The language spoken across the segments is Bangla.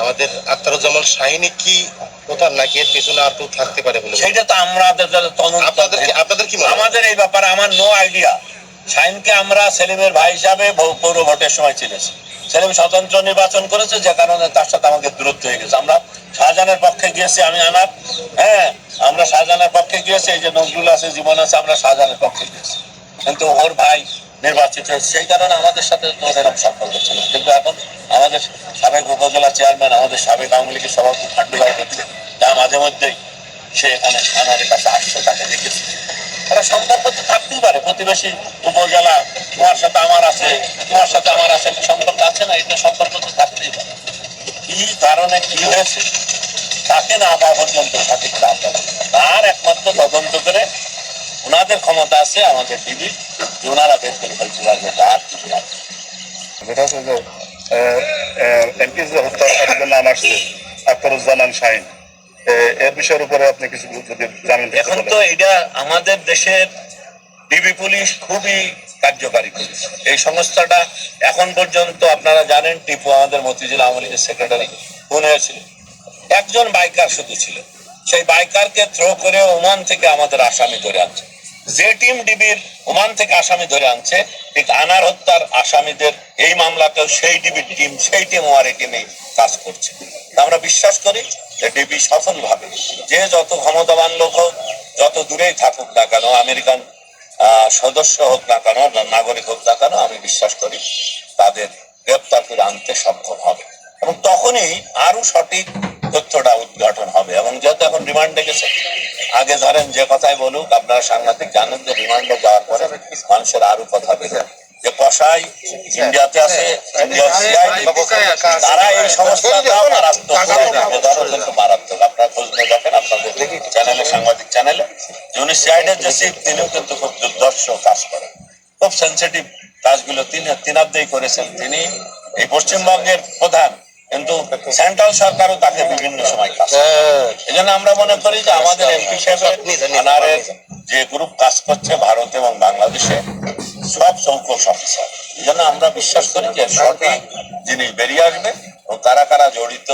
আমাদের আখতারুজ্জামান শাহিনী কি প্রধান নাকি এর পেছনে আর কেউ থাকতে পারে বলে? সেটা তো আমাদের আপনাদের কি আমাদের এই ব্যাপারে আমার নো আইডিয়া। শাহিনকে আমরা সেলিমের ভাই হিসাবে পৌর ভোটের সময় চিনেছি। সেলিম স্বতন্ত্র নির্বাচন করেছে, যে কারণে তার সাথে আমাকে দূরত্ব হয়ে গেছে। আমরা শাহজাহানের পক্ষে গিয়েছি, আমি আনার, হ্যাঁ আমরা শাহজাহানের পক্ষে গিয়েছি, এই যে নজরুল আছে, জীবন আছে, আমরা শাহজাহানের পক্ষে গিয়েছি, কিন্তু ওর ভাই নির্বাচিত হয়েছে, সেই কারণে আমাদের সাথে তো এরকম সম্পর্ক ছিল। কিন্তু এখন আমাদের সাবেক উপজেলা চেয়ারম্যান, আমাদের সাবেক আওয়ামী লীগের সভাপতি ফান্ডু ভাই দেখছে, যা মাঝে মধ্যেই সে এখানে আমাদের কাছে আসছে, তাকে দেখেছি। একটা সম্পর্ক তো থাকতেই পারে, প্রতিবেশী উপজেলা, তোমার সাথে আমার আছে, তোমার সাথে আমার আছে, একটা সম্পর্ক আছে না? এটা সম্পর্ক তো থাকতেই পারে। কি কারণে কি হয়েছে তাকে না পাওয়া পর্যন্ত সঠিক তার একমাত্র তদন্ত করে ওনাদের ক্ষমতা আছে, আমাদের ডিবি, ওনারা বের করে ফেলতে পারবে, তার কিছু না। যেটা হচ্ছে যে এমপি যে হত্যার নাম আসছে আখতারুজ্জামান শাহিন, এর বিষয়ের উপরে আপনি কিছু যদি জানেন। এখন তো এটা আমাদের দেশের ডিবি পুলিশ খুবই কার্যকারী করেছে। এই সংস্থাটা এখন পর্যন্ত আপনারা জানেন, টিপু আমাদের মতিঝিল আওয়ামী লীগের সেক্রেটারি খুন হয়েছিল, একজন বাইকার শুধু ছিল, সেই বাইকারকে থ্রো করে ওমান থেকে আমাদের আসামি ধরে আনছে। যে টিম ডিবির ওমান থেকে আসামি ধরে আনছে, ঠিক আনার হত্যার আসামিদের এই মামলাতেও সেই ডিবির টিম, সেই টিম ওয়ার টিমে কাজ করছে। আমরা বিশ্বাস করি যে ডিবি সফলভাবে, যে যত ক্ষমতাবান লোক হোক, যত দূরেই থাকুক না কেন, আমেরিকান সদস্য হোক না কেন, নাগরিক হোক না কেন, আমি বিশ্বাস করি তাদের গ্রেপ্তার করে আনতে সক্ষম হবে, এবং তখনই আরো সঠিক তথ্যটা উদ্ঘাটন হবে। এবং যেহেতু এখন রিমান্ডে গেছে, আগে ধরেন যে কথাই বলুক, আপনারা সাংঘাতিক জানেন যে রিমান্ডে যাওয়ার পরে মানুষের আরো কথা বেড়ে, যে কসাই ইন্ডিয়াতে আছে, তারা এই সমস্যাটা মারাত্মক, মারাত্মক। আপনারা খোঁজ নিয়ে দেখেন আপনাদের চ্যানেলে, সাংবাদিক চ্যানেলে, উনি সিআইডির যে চিফ, তিনিও কিন্তু খুব দুর্দর্শ কাজ করেন, খুব সেন্সিটিভ কাজগুলো তিনাবদেই করেছেন। তিনি এই পশ্চিমবঙ্গের প্রধান, কিন্তু সেন্ট্রাল সরকারও তাকে বিভিন্ন সময় কাজ, এই জন্য আমরা মনে করি যে আমাদের এমপি সাহেবের আনারের যে গ্রুপ কাজ করছে ভারত এবং বাংলাদেশে, সব চৌকস অফিসার, এই জন্য আমরা বিশ্বাস করি যে সঠিক জিনিস বেরিয়ে আসবে, এবং কারা কারা জড়িত,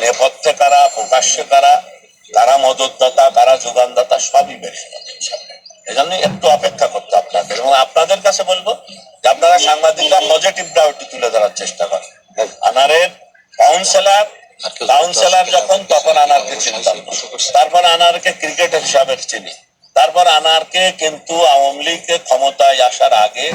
নেপথ্যে কারা, প্রকাশ্যে কারা, কারা মদতদাতা, কারা যোগানদাতা, সবই বেরিয়ে যাবে ইনশাআল্লাহ। এই জন্য একটু অপেক্ষা করতে আপনাদের, এবং আপনাদের কাছে বলবো যে আপনারা সাংবাদিকরা পজিটিভটা একটু তুলে ধরার চেষ্টা করেন। আনারের কাউন্সিলর যখন, তখন আনারকে চিনতাম, তারপর আনারকে ক্রিকেটার হিসাবে চিনি, তারপর আনারকে কিন্তু আওয়ামী লীগের ক্ষমতায় আসার আগে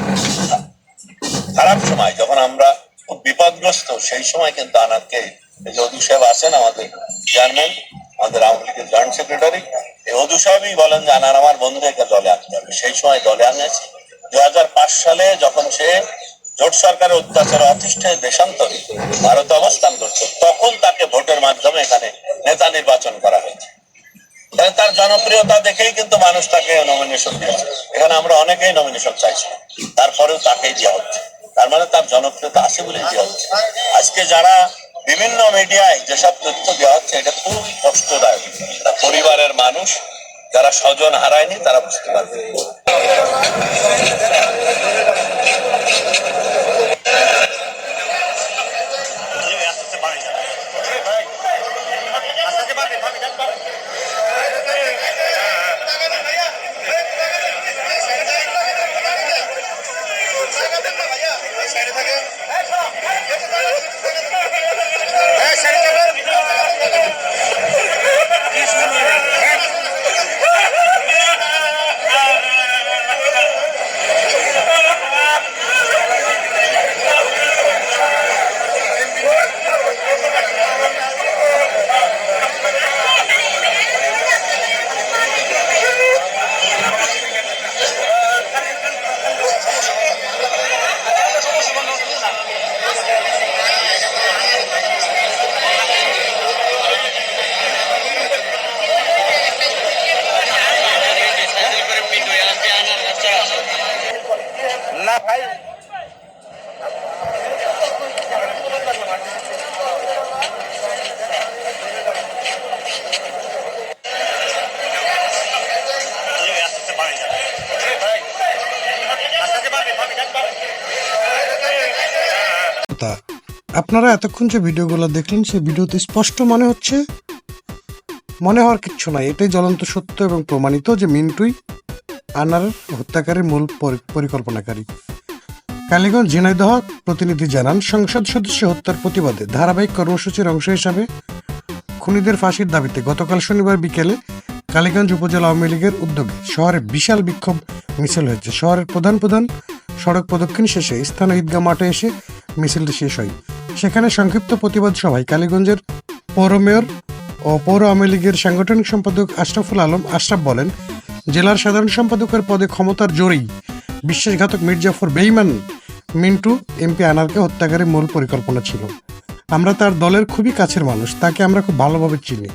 খারাপ সময়, যখন আমরা খুব বিপদগ্রস্ত, সেই সময় কিন্তু আনারকে, এই যে অদু সাহেব আছেন আমাদের চেয়ারম্যান, আমাদের আওয়ামী লীগের জয়েন্ট সেক্রেটারি, এই অদু সাহেবই বলেন যে আনার আমার বন্ধু, একে দলে আনতে হবে। সেই সময় দলে আনেছি। 2005 সালে যখন সে জোট সরকারের অত্যাচারে অতিষ্ঠ দেশান্তরে ভারতে অবস্থান করছে, তখন তাকে ভোটের মাধ্যমে এখানে নেতা নির্বাচন করা হয়েছে। তার জনপ্রিয়তা দেখেই কিন্তু মানুষ তাকে নমিনেশন দিয়েছে। এখানে আমরা অনেকেই নমিনেশন চাইছি, তারপরেও তাকেই দেওয়া হচ্ছে। তার মানে তার জনপ্রিয়তা আছে বলেই দেওয়া হচ্ছে। আজকে যারা বিভিন্ন মিডিয়ায় যেসব তথ্য দেওয়া হচ্ছে, এটা খুবই কষ্টদায়ক। পরিবারের মানুষ যারা স্বজন হারায়নি, তারা বুঝতে পারবে। আপনারা এতক্ষণ যে ভিডিওগুলো দেখলেন সেই ভিডিওতে স্পষ্ট মনে হওয়ার কিচ্ছু নাই। এটাই জ্বলন্ত সত্য এবং প্রমাণিত যে মিন্টুই আনারের হত্যাকারীর মূল পরিকল্পনাকারী। কালীগঞ্জ ঝিনাইদহ প্রতিনিধি জানান, সংসদ সদস্য হত্যার প্রতিবাদে ধারাবাহিক কর্মসূচির অংশ হিসাবে খুনিদের ফাঁসির দাবিতে গতকাল শনিবার বিকেলে কালীগঞ্জ উপজেলা আওয়ামী লীগের উদ্যোগে শহরে বিশাল বিক্ষোভ মিছিল হয়েছে। শহরের প্রধান সড়ক প্রদক্ষিণ শেষে স্থানীয় ঈদগাহ মাঠে এসে মিছিলটি শেষ হয়। সেখানে সংক্ষিপ্ত প্রতিবাদ সভায় কালীগঞ্জের পৌর মেয়র ও পৌর আওয়ামী লীগের সাংগঠনিক সম্পাদক আশরাফুল আলম আশরাফ বলেন, জেলার সাধারণ সম্পাদকের পদে ক্ষমতার জোরেই বিশ্বাসঘাতক মির্জাফর বেঈমান মিন্টু এমপি আনারকে হত্যাকারী মূল পরিকল্পনা ছিল। আমরা তার দলের খুবই কাছের মানুষ, তাকে আমরা খুব ভালোভাবে চিনি।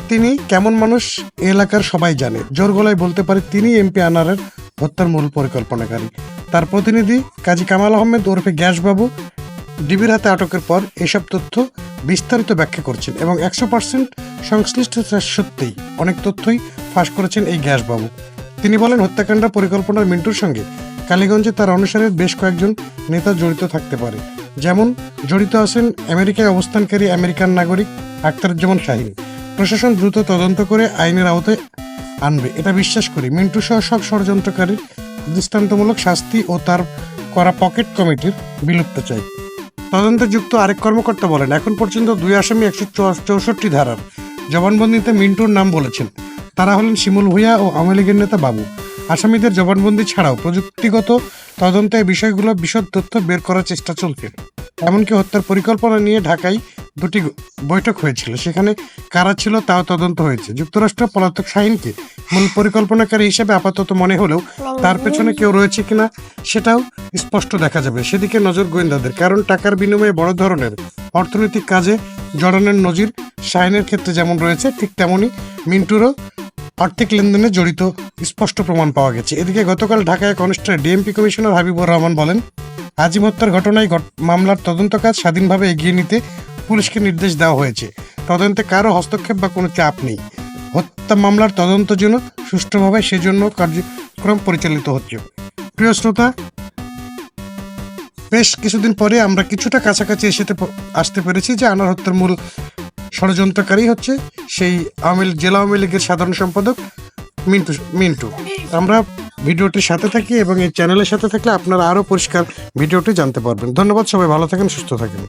তিনি কেমন মানুষ এ এলাকার সবাই জানে। জোর গলায় বলতে পারে তিনি এমপি আনারের হত্যার মূল পরিকল্পনাকারী। তার প্রতিনিধি কাজী কামাল আহমেদ ওরফে গ্যাসবাবু ডিবির হাতে আটকের পর এসব তথ্য বিস্তারিত ব্যাখ্যা করছেন এবং 100% সংশ্লিষ্টতা সত্যিই অনেক তথ্যই ফাঁস করেছেন এই গ্যাসবাবু। তিনি বলেন, হত্যাকাণ্ড পরিকল্পনার মিন্টুর সঙ্গে কালীগঞ্জে তার অনুসারীর বেশ কয়েকজন নেতা জড়িত থাকতে পারে। যেমন জড়িত আছেন আমেরিকায় অবস্থানকারী আমেরিকান নাগরিক আখতারুজ্জামান শাহীন। প্রশাসন দ্রুত তদন্ত করে আইনের আওতায় আনবে এটা বিশ্বাস করি। মিন্টু সহ সব ষড়যন্ত্রকারীর দৃষ্টান্তমূলক শাস্তি ও তার করা পকেট কমিটির বিলুপ্ত চাই। তদন্তে যুক্ত আরেক কর্মকর্তা বলেন, এখন পর্যন্ত 2 আসামি 164 ধারার জবানবন্দিতে মিন্টুর নাম বলেছেন। তারা হলেন শিমুল ভূঁইয়া ও আওয়ামী লীগের নেতা বাবু। আসামিদের জবানবন্দি ছাড়াও প্রযুক্তিগত তদন্তে এই বিষয়গুলো বিশদ তথ্য বের করার চেষ্টা চলছে। এমনকি হত্যার পরিকল্পনা নিয়ে ঢাকায় 2টি বৈঠক হয়েছিল, সেখানে কারা ছিল তাও তদন্ত হয়েছে। যুক্তরাষ্ট্র পলাতক শাহীনকে মূল পরিকল্পনাকারী হিসেবে আপাতত মনে হলেও তার পেছনে কেউ রয়েছে কিনা সেটাও স্পষ্ট দেখা যাবে। সেদিকে নজর গোয়েন্দাদের, কারণ টাকার বিনিময়ে বড় ধরনের অর্থনৈতিক কাজে জড়ানোর নজির শাহীনের ক্ষেত্রে যেমন রয়েছে, ঠিক তেমনই মিন্টুরও আর্থিক লেনদেনে জড়িত স্পষ্ট প্রমাণ পাওয়া গেছে। এদিকে গতকাল ঢাকায় constable DMP commissioner Habibur Rahman বলেন, আজিম হত্যার ঘটনায় মামলার তদন্ত কাজ স্বাধীনভাবে এগিয়ে নিতে পুলিশকে নির্দেশ দেওয়া হয়েছে। তদন্তে কারো হস্তক্ষেপ বা কোনো চাপ নেই। হত্যা মামলার তদন্ত যেন সুষ্ঠুভাবে সেজন্য কার্যক্রম পরিচালিত হচ্ছে। প্রিয় শ্রোতা, বেশ কিছুদিন পরে আমরা কিছুটা কাছাকাছি আসতে পেরেছি যে আনার হত্যার মূল ষড়যন্ত্রকারী হচ্ছে সেই জেলা আওয়ামী লীগের সাধারণ সম্পাদক মিন্টু। আমরা ভিডিওটির সাথে থাকি এবং এই চ্যানেলের সাথে থাকলে আপনারা আরও পরিষ্কার ভিডিওটি জানতে পারবেন। ধন্যবাদ, সবাই ভালো থাকেন, সুস্থ থাকেন।